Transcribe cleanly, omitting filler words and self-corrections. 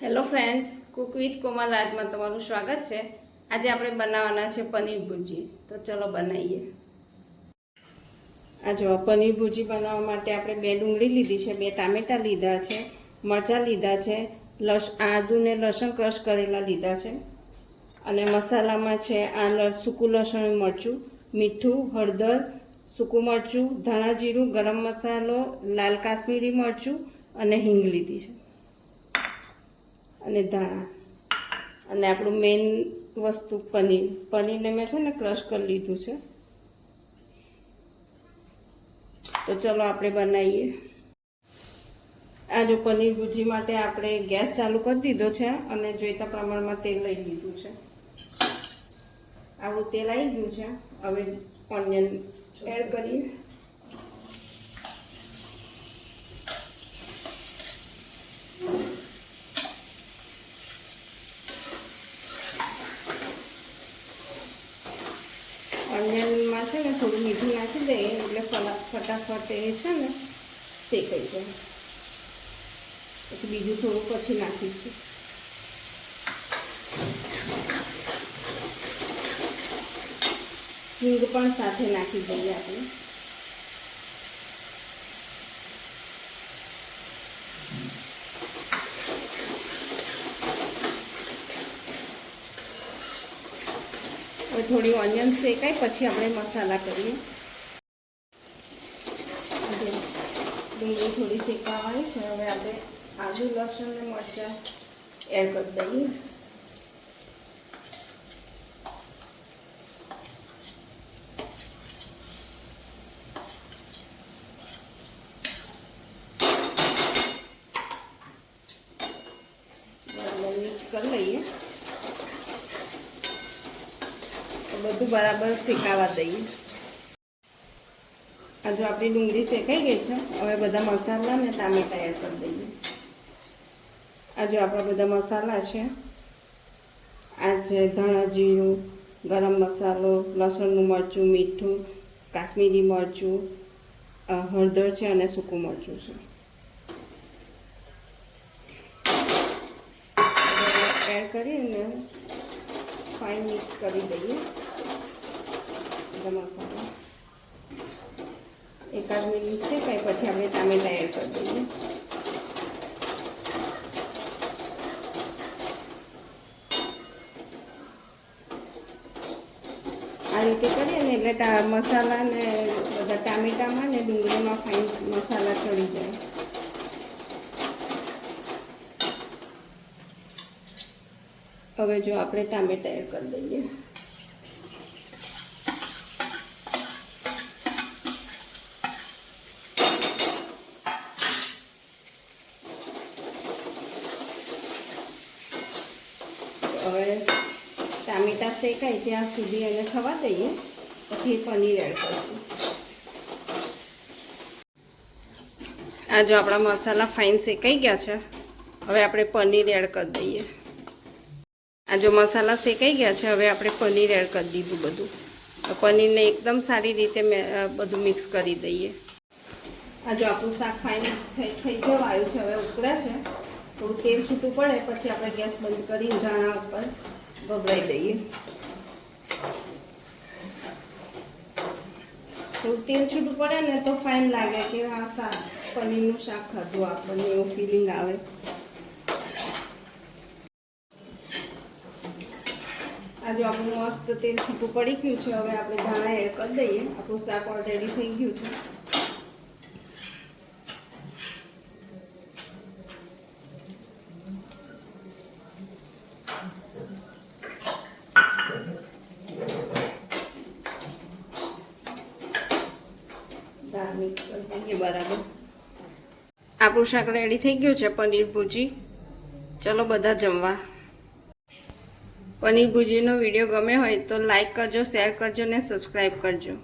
Hello friends, Cook with કોમલ આજમાં તમારું સ્વાગત છે। આજે આપણે બનાવવાના છે પનીર ભુજી। તો ચલો બનાવીએ। આ જો પનીર ભુજી બનાવવા માટે આપણે 2 ડુંગળી લીધી છે, 2 ટામેટાં લીધા છે, મરચાં લીધા છે, આદુ ને લસણ ક્રશ કરેલા લીધા છે અને મસાલામાં છે આ સૂકું લસણ મરચું, મીઠું, હળદર, સૂકું મરચું, ધાણા જીરું, ગરમ મસાલો, લાલ કાશ્મીરી મરચું અને હિંગ લીધી છે અને ધાણા અને આપણું મેઇન વસ્તુ પનીરને મેં છે ને ક્રશ કરી લીધું છે। તો ચલો આપણે બનાવીએ। આ જો પનીર ભુજી માટે આપણે ગેસ ચાલુ કરી દીધો છે અને જોઈતા પ્રમાણમાં તેલ લઈ લીધું છે। આપણું તેલ આવી ગયું છે। હવે ઓનિયન એડ કરીએ। ઓનિયનમાં છે ને થોડું મીઠું નાખી દઈએ એટલે ફટાફટ એ છે ને શેકાઈ જાય। પછી બીજું થોડું પછી નાખીશું। હિંગ પણ સાથે નાખી દઈએ આપણે। હવે થોડી ઓનિયન શેકાય પછી આપણે મસાલા કરીએ। ડુંગળી થોડી શેકાવાની છે। હવે આપણે આદુ લસણ અને મરચાં એડ કરી દઈએ। મિક્સ કરી લઈએ। બધું બરાબર શેકાવા દઈએ। આ જો આપણી ડુંગળી શેકાઈ ગઈ છે, હવે બધા મસાલા ને ટામેટા એડ કરી દઈએ। આ જો આપણા બધા મસાલા છે, આ છે ધાણા જીરું, ગરમ મસાલો, લસણનું મરચું, મીઠું, કાશ્મીરી મરચું, હળદર છે અને સૂકું મરચું છે। એડ કરીને ફાઇન મિક્સ કરી દઈએ બધા મસાલા। એકાદ મિનિટ શેકાય પછી આપણે ટામેટા એડ કરી દઈએ। આ રીતે કરીએ ને એટલે મસાલા ને બધા ટામેટામાં ને ડુંગળીમાં ફાઇન મસાલા ચડી જાય। હવે જો આપણે ટામેટા એડ કરી દઈએ। હવે ટામેટા શેકાય ત્યાં સુધી એને થવા દઈએ, પછી પનીર એડ કરીશું। આ જો આપણા મસાલા ફાઇન શેકાઈ ગયા છે, હવે આપણે પનીર એડ કરી દઈએ। આ જો મસાલા શેકાઈ ગયા છે, હવે આપણે પનીર એડ કરી દીધું બધું। પનીરને એકદમ સારી રીતે બધું મિક્સ કરી દઈએ। આ જો આપણું શાક ફાઇન થઈ જવા આવ્યું છે, હવે ઉકળે છે, થોડું તેલ છૂટું પડે પછી આપણે ગેસ બંધ કરી ધાણા ઉપર ભભરાઈ દઈએ। થોડું તેલ છૂટું પડે ને તો ફાઇન લાગે કે આ પનીરનું શાક ખાધું આપણને એવું ફિલિંગ આવે। આ જો આપણું મસ્ત તેલ છૂટું પડી ગયું છે, હવે આપણે ધાણા એડ કરી દઈએ। આપણું શાક ઓલરેડી થઈ ગયું છે। મિક્સ કરી દઈએ બરાબર। આપણું શાક રેડી થઈ ગયું છે, પનીર ભુજી। ચલો બધા જમવા। પનીર ભુજીનો વિડીયો ગમે હોય તો લાઈક કરજો, શેર કરજો ને સબસ્ક્રાઈબ કરજો।